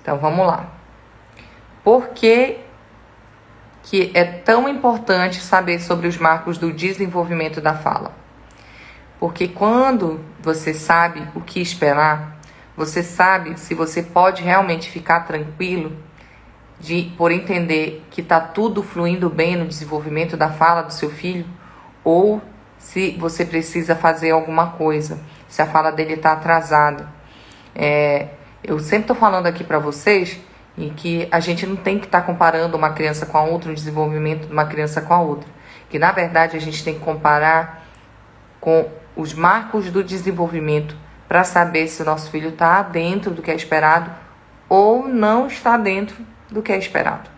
Então, vamos lá. Por que é tão importante saber sobre os marcos do desenvolvimento da fala? Porque quando você sabe o que esperar, você sabe se você pode realmente ficar tranquilo por entender que está tudo fluindo bem no desenvolvimento da fala do seu filho, ou se você precisa fazer alguma coisa, se a fala dele está atrasada. Eu sempre estou falando aqui para vocês em que a gente não tem que estar comparando uma criança com a outra, o desenvolvimento de uma criança com a outra. Que na verdade a gente tem que comparar com os marcos do desenvolvimento para saber se o nosso filho está dentro do que é esperado ou não está dentro do que é esperado.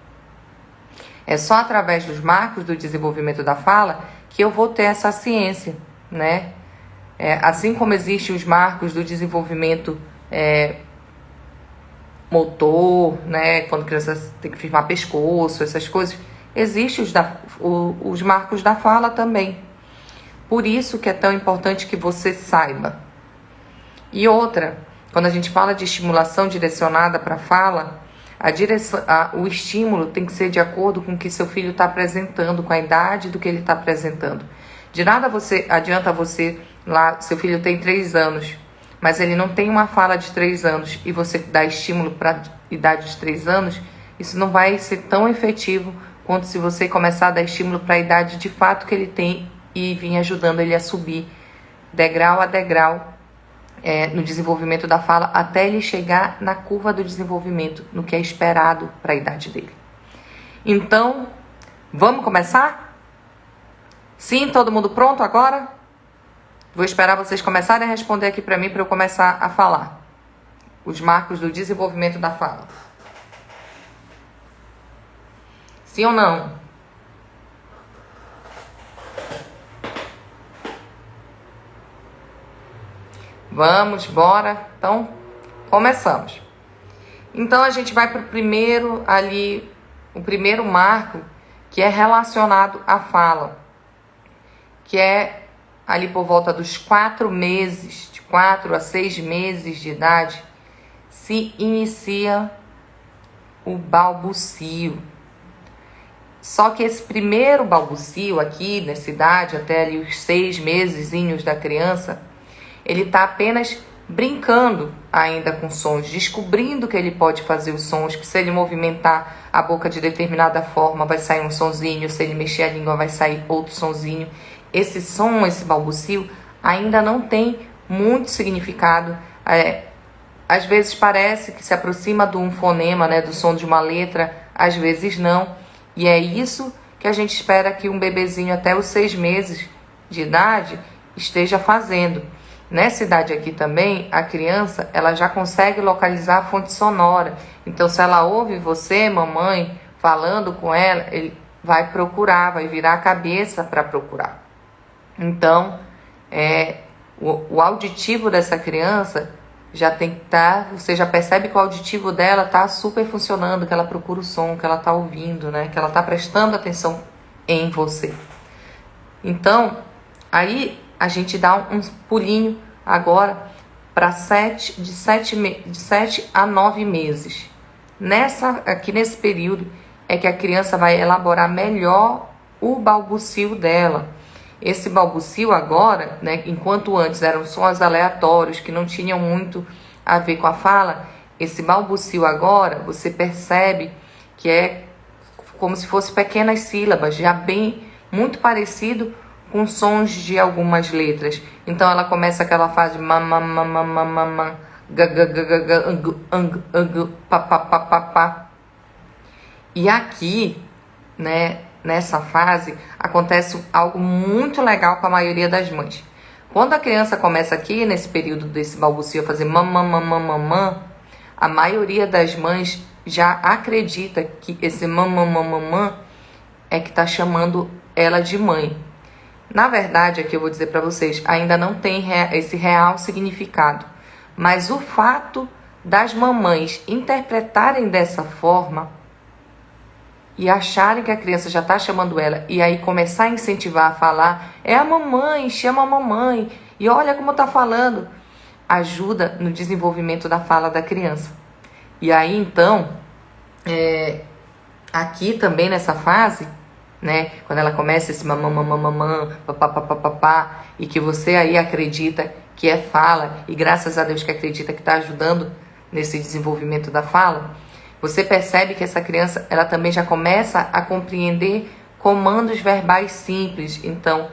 É só através dos marcos do desenvolvimento da fala que eu vou ter essa ciência, né? Assim como existem os marcos do desenvolvimento motor, né? Quando a criança tem que firmar pescoço, essas coisas, existem os marcos da fala também. Por isso que é tão importante que você saiba. E outra, quando a gente fala de estimulação direcionada para a fala, o estímulo tem que ser de acordo com o que seu filho está apresentando, com a idade do que ele está apresentando. De nada adianta você, lá, seu filho tem 3 anos, mas ele não tem uma fala de 3 anos, e você dá estímulo para a idade de 3 anos, isso não vai ser tão efetivo quanto se você começar a dar estímulo para a idade de fato que ele tem e vir ajudando ele a subir degrau a degrau no desenvolvimento da fala, até ele chegar na curva do desenvolvimento, no que é esperado para a idade dele. Então, vamos começar? Sim, todo mundo pronto agora? Vou esperar vocês começarem a responder aqui para mim, para eu começar a falar. Os marcos do desenvolvimento da fala. Sim ou não? Vamos, bora. Então, começamos. Então, a gente vai para o primeiro marco, que é relacionado à fala, que é ali por volta dos 4 meses, de 4 a 6 meses de idade, se inicia o balbucio. Só que esse primeiro balbucio aqui, nessa idade, até ali os 6 mesezinhos da criança, ele está apenas brincando ainda com sons, descobrindo que ele pode fazer os sons, que se ele movimentar a boca de determinada forma vai sair um sonzinho, se ele mexer a língua vai sair outro sonzinho. Esse som, esse balbucio, ainda não tem muito significado. Às vezes parece que se aproxima de um fonema, né, do som de uma letra, às vezes não. E é isso que a gente espera que um bebezinho até os 6 meses de idade esteja fazendo. Nessa idade aqui também, a criança ela já consegue localizar a fonte sonora. Então, se ela ouve você, mamãe, falando com ela, ele vai procurar, vai virar a cabeça para procurar. Então, o auditivo dessa criança já tem que estar... Você já percebe que o auditivo dela está super funcionando, que ela procura o som, que ela está ouvindo, né? Que ela está prestando atenção em você. Então, aí a gente dá um pulinho agora para de 7 a 9 meses. Aqui nesse período é que a criança vai elaborar melhor o balbucio dela. Esse balbucio agora, né, enquanto antes eram sons aleatórios que não tinham muito a ver com a fala, esse balbucio agora você percebe que é como se fosse pequenas sílabas, já bem muito parecido com sons de algumas letras. Então ela começa aquela fase mamamamamamam, papapapapá. E aqui, né, nessa fase, acontece algo muito legal com a maioria das mães. Quando a criança começa aqui, nesse período desse balbucio, a fazer mamamamamamam, a maioria das mães já acredita que esse mamamamamam é que está chamando ela de mãe. Na verdade, aqui eu vou dizer para vocês, ainda não tem esse real significado. Mas o fato das mamães interpretarem dessa forma e acharem que a criança já está chamando ela e aí começar a incentivar a falar, é a mamãe, chama a mamãe, e olha como está falando, ajuda no desenvolvimento da fala da criança. E aí, então, aqui também nessa fase, né, quando ela começa esse mamã, mamã, mamã, papapá, e que você aí acredita que é fala, e graças a Deus que acredita que está ajudando nesse desenvolvimento da fala, você percebe que essa criança, ela também já começa a compreender comandos verbais simples. Então,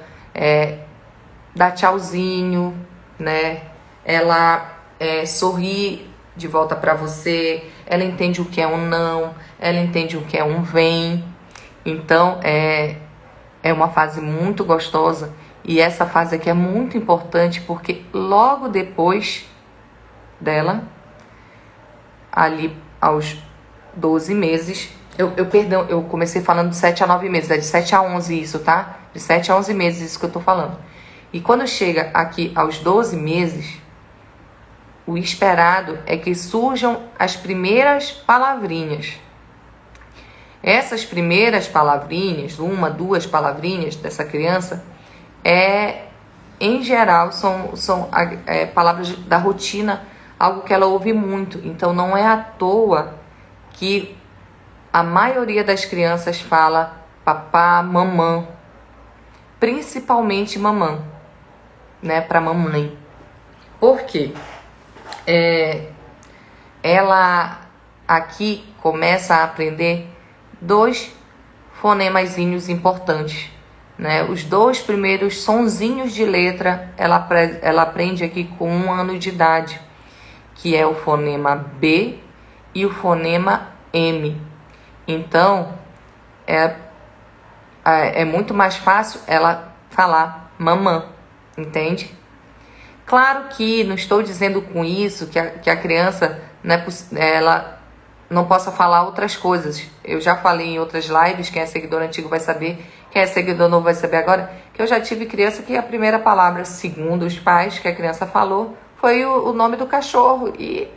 dá tchauzinho, né, ela sorri de volta para você, ela entende o que é um não, ela entende o que é um vem. Então, é uma fase muito gostosa, e essa fase aqui é muito importante porque logo depois dela, ali aos 12 meses, perdão, eu comecei falando de 7 a 9 meses, é de 7 a 11 isso, tá? De 7 a 11 meses isso que eu tô falando. E quando chega aqui aos 12 meses, o esperado é que surjam as primeiras palavrinhas. Essas primeiras palavrinhas, 1, 2 palavrinhas dessa criança, em geral, são palavras da rotina, algo que ela ouve muito. Então, não é à toa que a maioria das crianças fala papá, mamã, principalmente mamã, né, para mamãe. Por quê? Ela aqui começa a aprender 2 fonemazinhos importantes, né? Os 2 primeiros sonzinhos de letra ela aprende aqui com 1 ano de idade, que é o fonema B e o fonema M. Então, é muito mais fácil ela falar mamã, entende? Claro que não estou dizendo com isso que a criança, né, ela não possa falar outras coisas. Eu já falei em outras lives, quem é seguidor antigo vai saber, quem é seguidor novo vai saber agora, que eu já tive criança que a primeira palavra, segundo os pais, que a criança falou, foi o nome do cachorro. E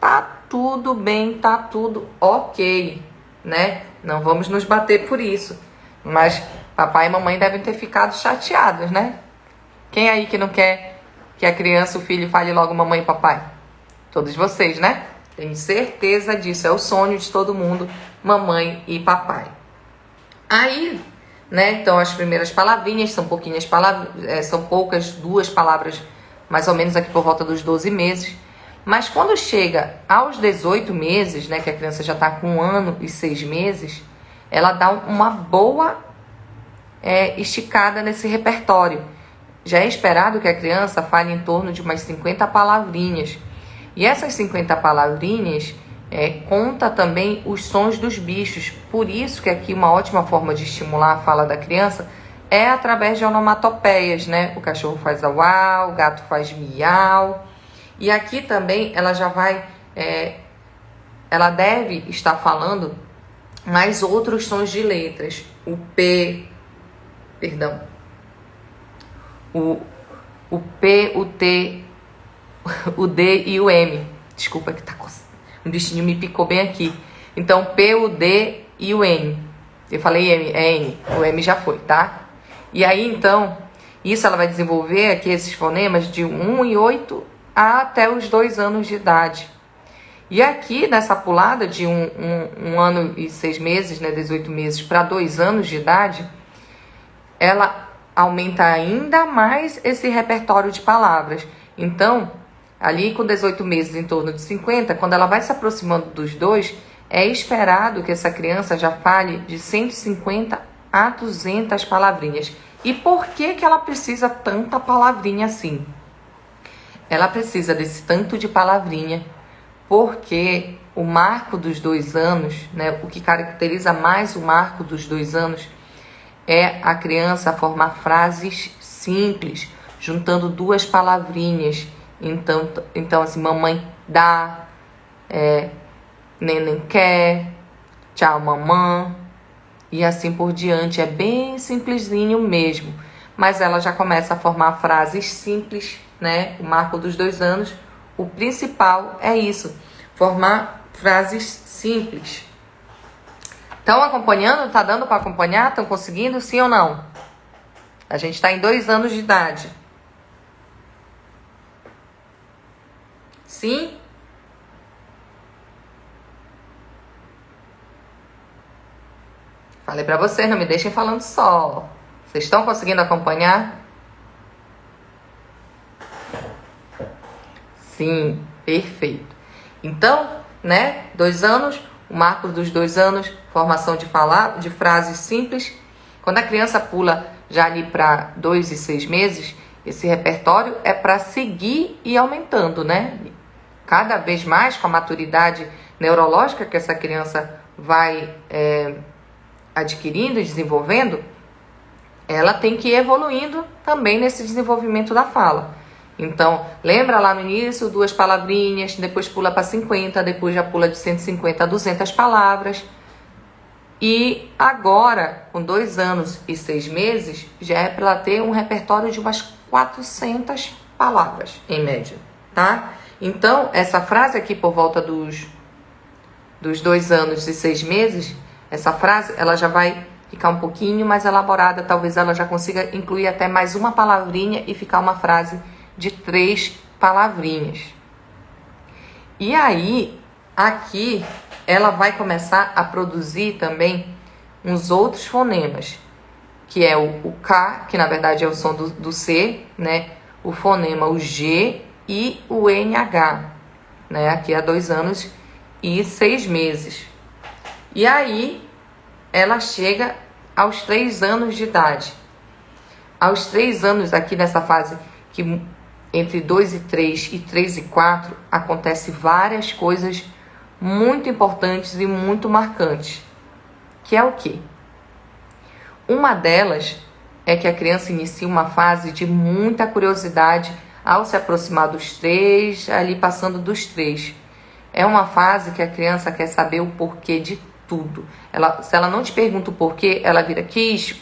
tá tudo bem, tá tudo ok, né? Não vamos nos bater por isso. Mas papai e mamãe devem ter ficado chateados, né? Quem aí que não quer que a criança, o filho, fale logo mamãe e papai? Todos vocês, né? Tenho certeza disso. É o sonho de todo mundo, mamãe e papai. Aí, né? Então, as primeiras palavrinhas são pouquinhas palavras, são poucas, 2 palavras, mais ou menos aqui por volta dos 12 meses. Mas quando chega aos 18 meses, né? Que a criança já está com 1 ano e 6 meses, ela dá uma boa esticada nesse repertório. Já é esperado que a criança fale em torno de umas 50 palavrinhas. E essas 50 palavrinhas conta também os sons dos bichos. Por isso que aqui uma ótima forma de estimular a fala da criança é através de onomatopeias, né? O cachorro faz uau, o gato faz miau. E aqui também ela já vai... ela deve estar falando mais outros sons de letras. O P... Perdão. O P, o T, o D e o M. Desculpa que tá um bichinho me picou bem aqui. Então, P, o D e o N. Eu falei M, é N. O M já foi, tá? E aí, então, isso ela vai desenvolver aqui esses fonemas de 1 e 8 até os 2 anos de idade. E aqui, nessa pulada de 1 ano e 6 meses, né, 18 meses para 2 anos de idade, ela aumenta ainda mais esse repertório de palavras. Então, ali com 18 meses, em torno de 50, quando ela vai se aproximando dos 2, é esperado que essa criança já fale de 150 a 200 palavrinhas. E por que ela precisa tanta palavrinha assim? Ela precisa desse tanto de palavrinha porque o marco dos 2 anos, né, o que caracteriza mais o marco dos 2 anos é a criança formar frases simples, juntando 2 palavrinhas. Então assim, mamãe dá, neném quer, tchau mamãe, e assim por diante. É bem simplesinho mesmo, mas ela já começa a formar frases simples, né? O marco dos 2 anos, o principal é isso, formar frases simples. Estão acompanhando? Tá dando para acompanhar? Estão conseguindo? Sim ou não? A gente está em 2 anos de idade. Sim? Falei pra vocês, não me deixem falando só. Vocês estão conseguindo acompanhar? Sim, perfeito. Então, né, 2 anos, o marco dos 2 anos, formação de frases simples. Quando a criança pula já ali para 2 e 6 meses, esse repertório é para seguir e aumentando, né? Cada vez mais, com a maturidade neurológica que essa criança vai adquirindo e desenvolvendo, ela tem que ir evoluindo também nesse desenvolvimento da fala. Então, lembra lá no início, 2 palavrinhas, depois pula para 50, depois já pula de 150 a 200 palavras. E agora, com 2 anos e 6 meses, já é para ela ter um repertório de umas 400 palavras, em média, tá? Então, essa frase aqui por volta dos 2 anos e 6 meses, essa frase, ela já vai ficar um pouquinho mais elaborada, talvez ela já consiga incluir até mais uma palavrinha e ficar uma frase de 3 palavrinhas. E aí, aqui, ela vai começar a produzir também uns outros fonemas, que é o K, que na verdade é o som do C, né? O fonema, o G e o NH, né? Aqui há 2 anos e 6 meses. E aí, ela chega aos 3 anos de idade. Aos 3 anos, aqui nessa fase, que entre 2 e 3 e 3 e 4, acontece várias coisas muito importantes e muito marcantes. Que é o quê? Uma delas é que a criança inicia uma fase de muita curiosidade ao se aproximar dos 3, ali passando dos 3. É uma fase que a criança quer saber o porquê de tudo. Se ela não te pergunta o porquê, ela vira quicho.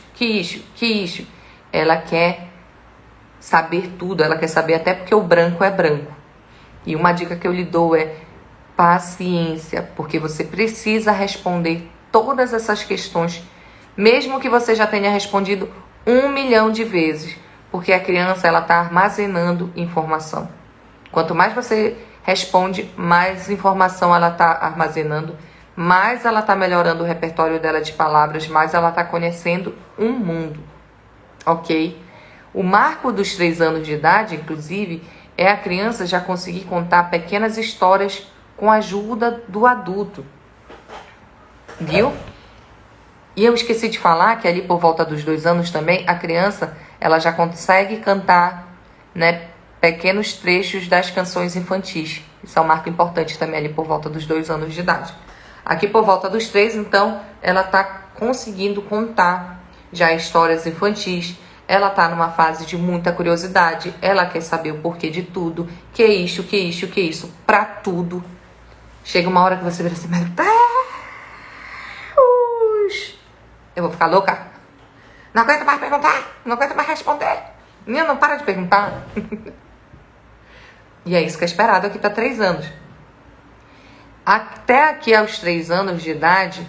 Ela quer saber tudo, ela quer saber até porque o branco é branco. E uma dica que eu lhe dou é paciência, porque você precisa responder todas essas questões, mesmo que você já tenha respondido 1 milhão de vezes, porque a criança ela está armazenando informação. Quanto mais você responde, mais informação ela está armazenando, mais ela está melhorando o repertório dela de palavras, mais ela está conhecendo um mundo, ok? O marco dos 3 anos de idade, inclusive, é a criança já conseguir contar pequenas histórias com a ajuda do adulto, viu? E eu esqueci de falar que ali por volta dos 2 anos também, a criança ela já consegue cantar, né, pequenos trechos das canções infantis. Isso é um marco importante também ali por volta dos 2 anos de idade. Aqui por volta dos 3, então, ela está conseguindo contar já histórias infantis. Ela está numa fase de muita curiosidade. Ela quer saber o porquê de tudo. Que isso, pra tudo. Chega uma hora que você vira assim, meu Deus, eu vou ficar louca. Não aguento mais perguntar, não aguento mais responder. Menina, não para de perguntar. E é isso que é esperado aqui para 3 anos. Até aqui aos 3 anos de idade,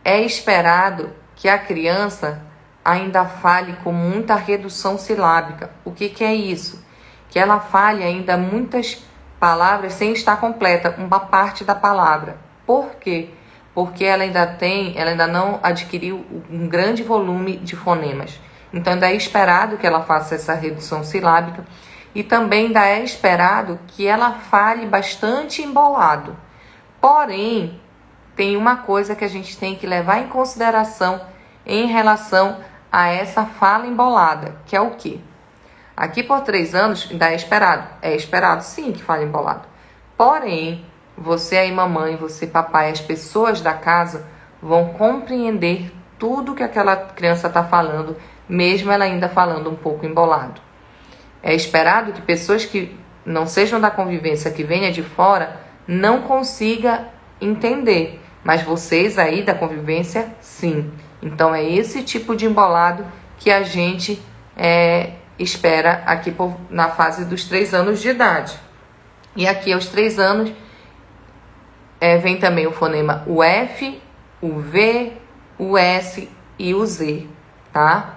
é esperado que a criança ainda fale com muita redução silábica. O que é isso? Que ela fale ainda muitas palavras sem estar completa, uma parte da palavra. Por quê? Porque ela ainda não adquiriu um grande volume de fonemas. Então ainda é esperado que ela faça essa redução silábica e também ainda é esperado que ela fale bastante embolado. Porém, tem uma coisa que a gente tem que levar em consideração em relação a essa fala embolada, que é o quê? Aqui por 3 anos ainda é esperado. É esperado sim que fale embolado. Porém, você aí mamãe, você papai, as pessoas da casa vão compreender tudo que aquela criança está falando, mesmo ela ainda falando um pouco embolado. É esperado que pessoas que não sejam da convivência, que venham de fora, não consiga entender. Mas vocês aí da convivência, sim. Então é esse tipo de embolado que a gente espera aqui na fase dos 3 anos de idade. E aqui aos 3 anos vem também o fonema o F, o V, o S e o Z, tá?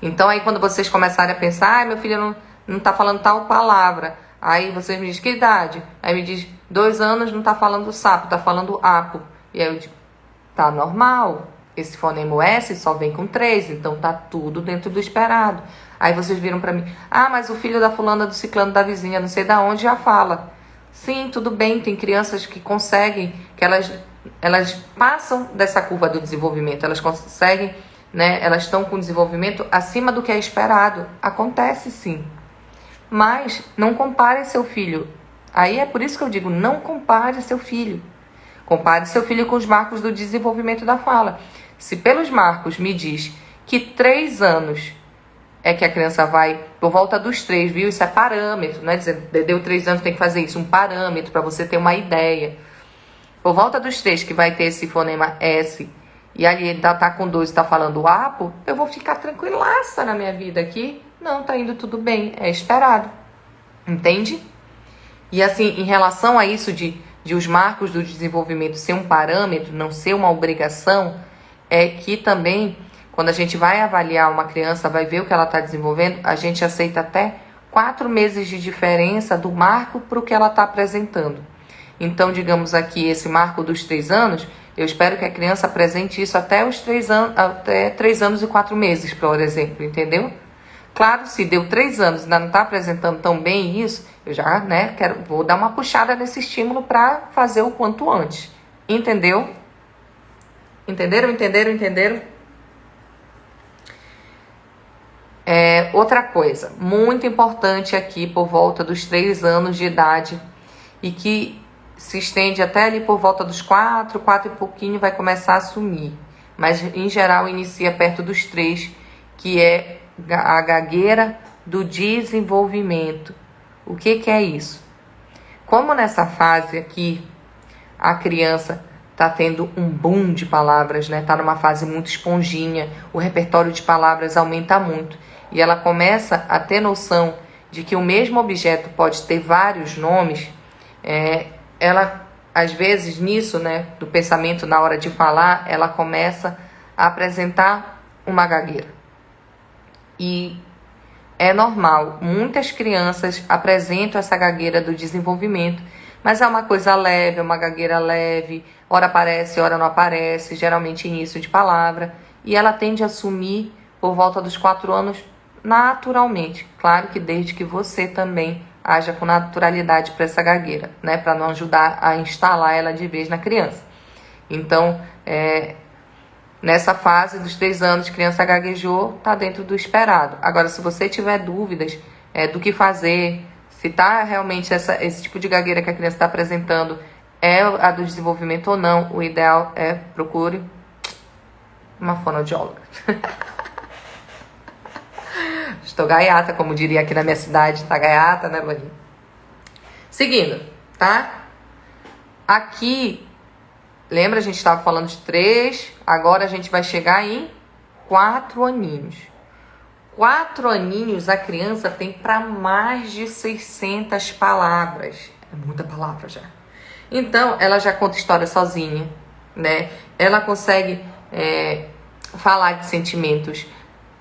Então aí quando vocês começarem a pensar, meu filho não tá falando tal palavra, aí vocês me dizem, que idade? Aí me diz, 2 anos não tá falando sapo, tá falando apo. E aí eu digo, tá normal, esse fonema o S só vem com 3, então tá tudo dentro do esperado. Aí vocês viram pra mim, ah, mas o filho da fulana, do ciclano, da vizinha, não sei da onde, já fala. Sim, tudo bem, tem crianças que conseguem, que elas passam dessa curva do desenvolvimento, elas conseguem, né, elas estão com desenvolvimento acima do que é esperado. Acontece sim. Mas não compare seu filho. Aí é por isso que eu digo, não compare seu filho. Compare seu filho com os marcos do desenvolvimento da fala. Se pelos marcos me diz que 3 anos é que a criança vai, por volta dos 3, viu? Isso é parâmetro, não é dizer, deu 3 anos tem que fazer isso, um parâmetro para você ter uma ideia. Por volta dos 3 que vai ter esse fonema S, e ali ele tá com 2 e tá falando apo, eu vou ficar tranquilaça na minha vida aqui. Não, tá indo tudo bem, é esperado. Entende? E assim, em relação a isso de os marcos do desenvolvimento ser um parâmetro, não ser uma obrigação, é que também, quando a gente vai avaliar uma criança, vai ver o que ela está desenvolvendo, a gente aceita até 4 meses de diferença do marco para o que ela está apresentando. Então, digamos aqui, esse marco dos 3 anos, eu espero que a criança apresente isso até os 3 anos, até 3 anos e 4 meses, por exemplo, entendeu? Claro, se deu 3 anos e ainda não está apresentando tão bem isso, eu já, né, vou dar uma puxada nesse estímulo para fazer o quanto antes. Entendeu? Entenderam? Outra coisa, muito importante aqui por volta dos 3 anos de idade e que se estende até ali por volta dos 4 e pouquinho vai começar a sumir. Mas em geral inicia perto dos 3, que é a gagueira do desenvolvimento. O que é isso? Como nessa fase aqui a criança está tendo um boom de palavras, né? Está numa fase muito esponjinha, o repertório de palavras aumenta muito e ela começa a ter noção de que o mesmo objeto pode ter vários nomes. Ela, às vezes, nisso, né, do pensamento na hora de falar, ela começa a apresentar uma gagueira. E é normal, muitas crianças apresentam essa gagueira do desenvolvimento, mas é uma coisa leve, é uma gagueira leve, ora aparece, ora não aparece, geralmente início de palavra, e ela tende a sumir por volta dos 4 anos naturalmente. Claro que desde que você também haja com naturalidade para essa gagueira, né, para não ajudar a instalar ela de vez na criança. Então, nessa fase dos 3 anos, criança gaguejou, está dentro do esperado. Agora, se você tiver dúvidas do que fazer, se está realmente esse tipo de gagueira que a criança está apresentando é a do desenvolvimento ou não, o ideal é procure uma fonoaudióloga. Estou gaiata, como diria aqui na minha cidade. Tá gaiata, né, Luaninha? Seguindo, tá? Aqui, lembra, a gente estava falando de 3, agora a gente vai chegar em 4 aninhos. 4 aninhos, a criança tem para mais de 600 palavras. É muita palavra já. Então, ela já conta história sozinha, né? Ela consegue falar de sentimentos.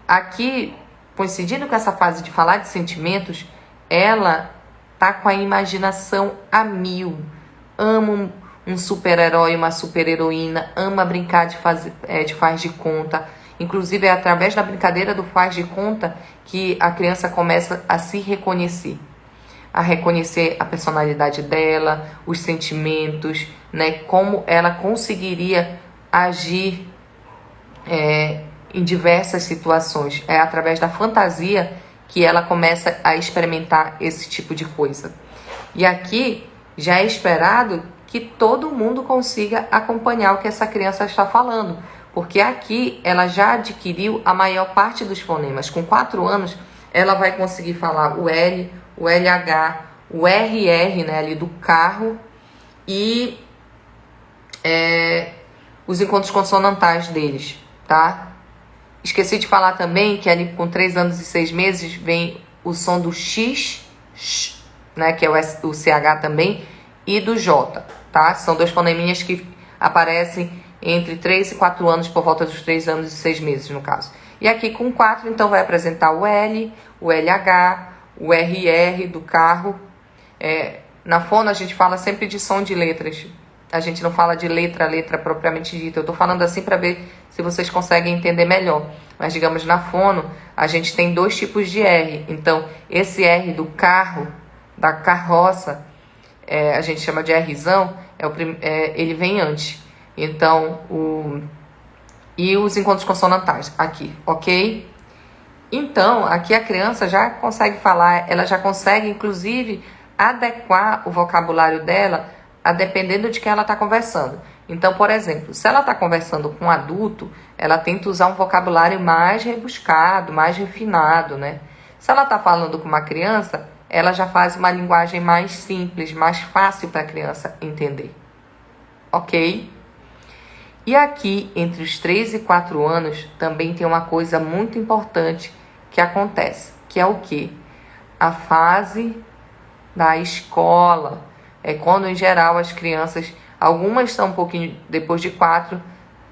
Aqui, coincidindo com essa fase de falar de sentimentos, ela tá com a imaginação a mil. Ama um super-herói, uma super-heroína, ama brincar de faz de conta. Inclusive, é através da brincadeira do faz de conta que a criança começa a se reconhecer. A reconhecer a personalidade dela, os sentimentos, né? Como ela conseguiria agir em diversas situações. É através da fantasia que ela começa a experimentar esse tipo de coisa. E aqui já é esperado que todo mundo consiga acompanhar o que essa criança está falando, porque aqui ela já adquiriu a maior parte dos fonemas. Com 4 anos, ela vai conseguir falar o L, o LH, o RR, né, ali do carro, e os encontros consonantais deles, tá? Esqueci de falar também que ali com 3 anos e 6 meses vem o som do X, sh, né, que é o CH também, e do J, tá? São 2 foneminhas que aparecem entre 3 e 4 anos, por volta dos 3 anos e 6 meses, no caso. E aqui com 4, então, vai apresentar o L, o LH, o RR do carro. Na fono a gente fala sempre de som de letras, a gente não fala de letra a letra propriamente dita. Eu tô falando assim para ver se vocês conseguem entender melhor. Mas, digamos, na fono, a gente tem 2 tipos de R. Então, esse R do carro, da carroça, a gente chama de Rzão, ele vem antes. Então, e os encontros consonantais, aqui, ok? Então, aqui a criança já consegue falar, ela já consegue, inclusive, adequar o vocabulário dela a dependendo de quem ela está conversando. Então, por exemplo, se ela está conversando com um adulto, ela tenta usar um vocabulário mais rebuscado, mais refinado, né? Se ela está falando com uma criança, ela já faz uma linguagem mais simples, mais fácil para a criança entender. Ok? E aqui, entre os 3 e 4 anos, também tem uma coisa muito importante que acontece, que é o quê? A fase da escola. É quando, em geral, as crianças, algumas estão um pouquinho depois de 4,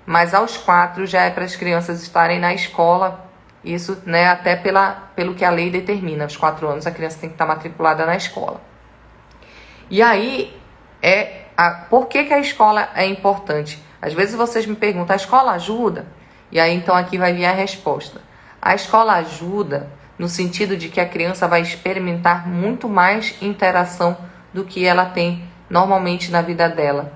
mas aos 4 já é para as crianças estarem na escola. Isso, né, até pelo que a lei determina. Aos 4 anos a criança tem que estar matriculada na escola. E aí, por que a escola é importante? Às vezes vocês me perguntam, a escola ajuda? E aí, então, aqui vai vir a resposta. A escola ajuda no sentido de que a criança vai experimentar muito mais interação do que ela tem normalmente na vida dela.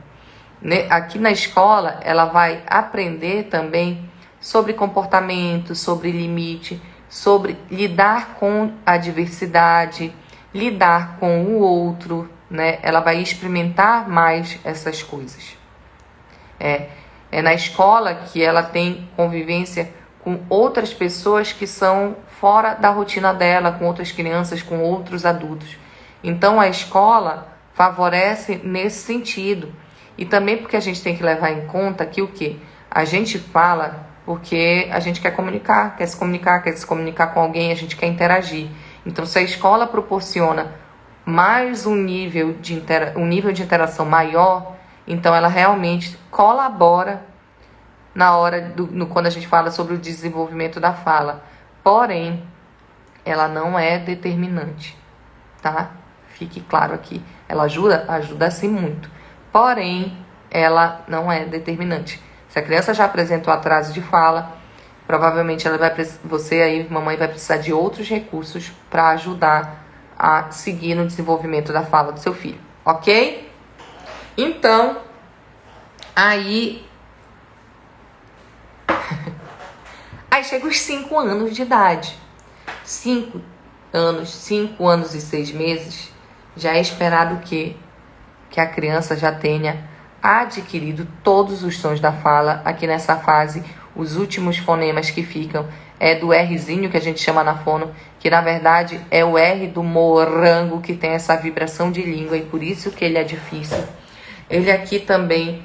Aqui na escola, ela vai aprender também sobre comportamento, sobre limite, sobre lidar com a diversidade, lidar com o outro, né? Ela vai experimentar mais essas coisas. É na escola que ela tem convivência com outras pessoas que são fora da rotina dela, com outras crianças, com outros adultos. Então, a escola favorece nesse sentido. E também porque a gente tem que levar em conta que o quê? A gente fala porque a gente quer se comunicar com alguém, a gente quer interagir. Então, se a escola proporciona mais um nível de interação maior, então ela realmente colabora na hora quando a gente fala sobre o desenvolvimento da fala. Porém, ela não é determinante, tá? Fique claro aqui. Ela ajuda sim muito. Porém, ela não é determinante. Se a criança já apresentou atraso de fala, provavelmente você aí, mamãe, vai precisar de outros recursos para ajudar a seguir no desenvolvimento da fala do seu filho, ok? Então, aí chega os 5 anos de idade. 5 anos e 6 meses, já é esperado que a criança já tenha adquirido todos os sons da fala. Aqui nessa fase, os últimos fonemas que ficam é do Rzinho, que a gente chama na fono, que na verdade é o R do morango, que tem essa vibração de língua, e por isso que ele é difícil. Ele aqui também,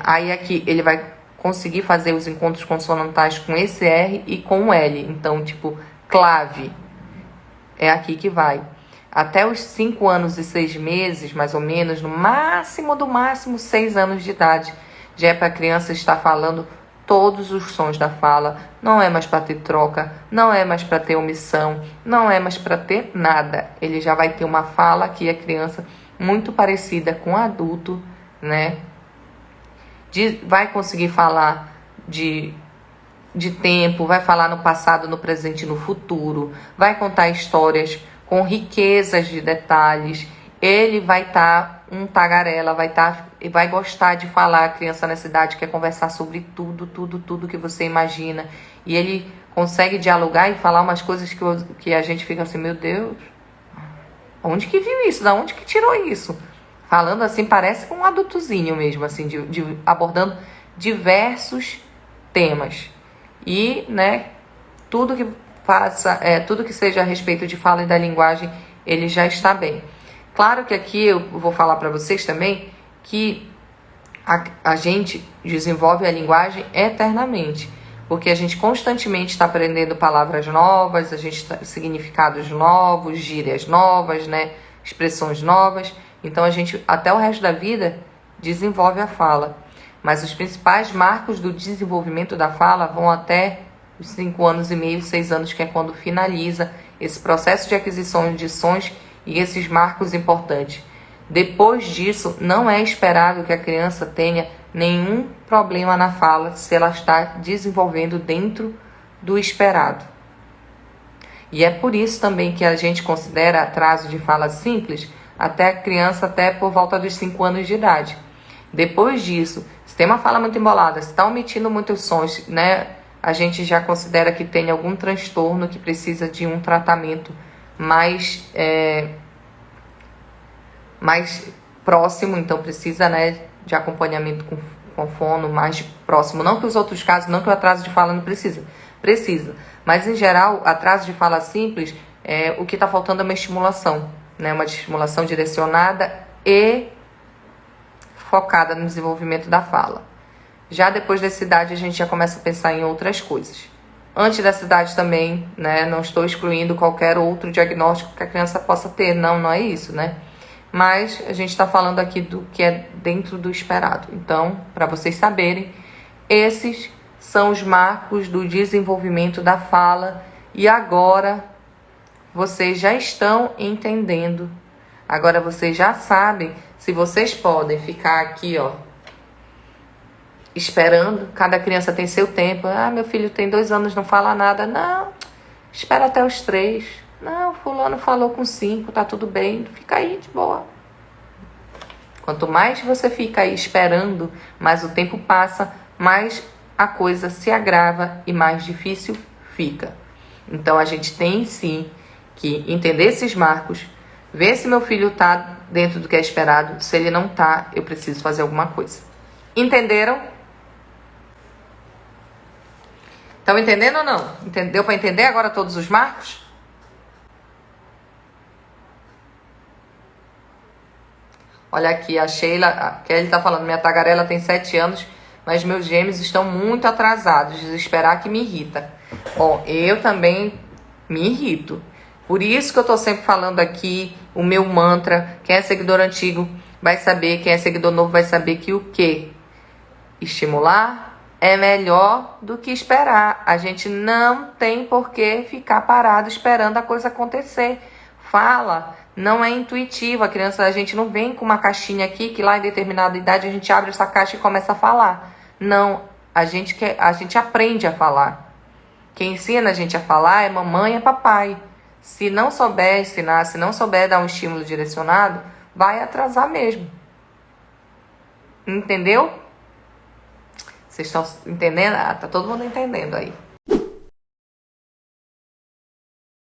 aí aqui ele vai conseguir fazer os encontros consonantais com esse R e com o L. Então, tipo, clave, é aqui que vai. Até os 5 anos e 6 meses, mais ou menos, no máximo do máximo 6 anos de idade, já é para a criança estar falando todos os sons da fala. Não é mais para ter troca, não é mais para ter omissão, não é mais para ter nada. Ele já vai ter uma fala aqui, a criança, muito parecida com o adulto, né? Vai conseguir falar de tempo, vai falar no passado, no presente e no futuro, vai contar histórias com riquezas de detalhes. Ele vai estar um tagarela, vai gostar de falar. A criança nessa idade quer conversar sobre tudo que você imagina. E ele consegue dialogar e falar umas coisas que a gente fica assim, meu Deus, onde que viu isso? Da onde que tirou isso? Falando assim, parece um adultozinho mesmo, assim, abordando diversos temas. E, né, tudo que seja a respeito de fala e da linguagem, ele já está bem. Claro que aqui eu vou falar para vocês também que a gente desenvolve a linguagem eternamente, porque a gente constantemente está aprendendo palavras novas, significados novos, gírias novas, né, expressões novas. Então a gente, até o resto da vida, desenvolve a fala. Mas os principais marcos do desenvolvimento da fala vão até os 5 anos e meio, 6 anos, que é quando finaliza esse processo de aquisição de sons e esses marcos importantes Depois disso, não é esperado que a criança tenha nenhum problema na fala se ela está desenvolvendo dentro do esperado. E é por isso também que a gente considera atraso de fala simples até a criança até por volta dos 5 anos de idade. Depois disso, se tem uma fala muito embolada, se está omitindo muitos sons, né, a gente já considera que tem algum transtorno que precisa de um tratamento mais próximo, então precisa, né, de acompanhamento com fono mais próximo. Não que os outros casos, não que o atraso de fala não precisa, mas em geral, atraso de fala simples, o que está faltando é uma estimulação, né, uma estimulação direcionada e focada no desenvolvimento da fala. Já depois dessa idade, a gente já começa a pensar em outras coisas. Antes dessa idade também, né, não estou excluindo qualquer outro diagnóstico que a criança possa ter, não é isso, né? Mas a gente está falando aqui do que é dentro do esperado. Então, para vocês saberem, esses são os marcos do desenvolvimento da fala e agora vocês já estão entendendo. Agora vocês já sabem se vocês podem ficar aqui, ó, esperando. Cada criança tem seu tempo. Ah, meu filho tem 2 anos, não fala nada. Não, espera até os 3. Não, fulano falou com 5, tá tudo bem. Fica aí de boa. Quanto mais você fica aí esperando, mais o tempo passa, mais a coisa se agrava e mais difícil fica. Então a gente tem sim que entender esses marcos, ver se meu filho tá dentro do que é esperado. Se ele não tá, eu preciso fazer alguma coisa. Entenderam? Estão entendendo ou não? Deu para entender agora todos os marcos? Olha aqui, a Sheila, a Kelly está falando, minha tagarela tem 7 anos, mas meus gêmeos estão muito atrasados, desesperar que me irrita. Bom, eu também me irrito. Por isso que eu estou sempre falando aqui, o meu mantra, quem é seguidor antigo vai saber, quem é seguidor novo vai saber que o quê? Estimular é melhor do que esperar. A gente não tem por que ficar parado esperando a coisa acontecer. Fala não é intuitivo. A criança, a gente não vem com uma caixinha aqui que lá em determinada idade a gente abre essa caixa e começa a falar. Não, a gente aprende a falar. Quem ensina a gente a falar é mamãe e papai. Se não souber ensinar, se não souber dar um estímulo direcionado, vai atrasar mesmo. Entendeu? Vocês estão entendendo? Ah, tá todo mundo entendendo aí.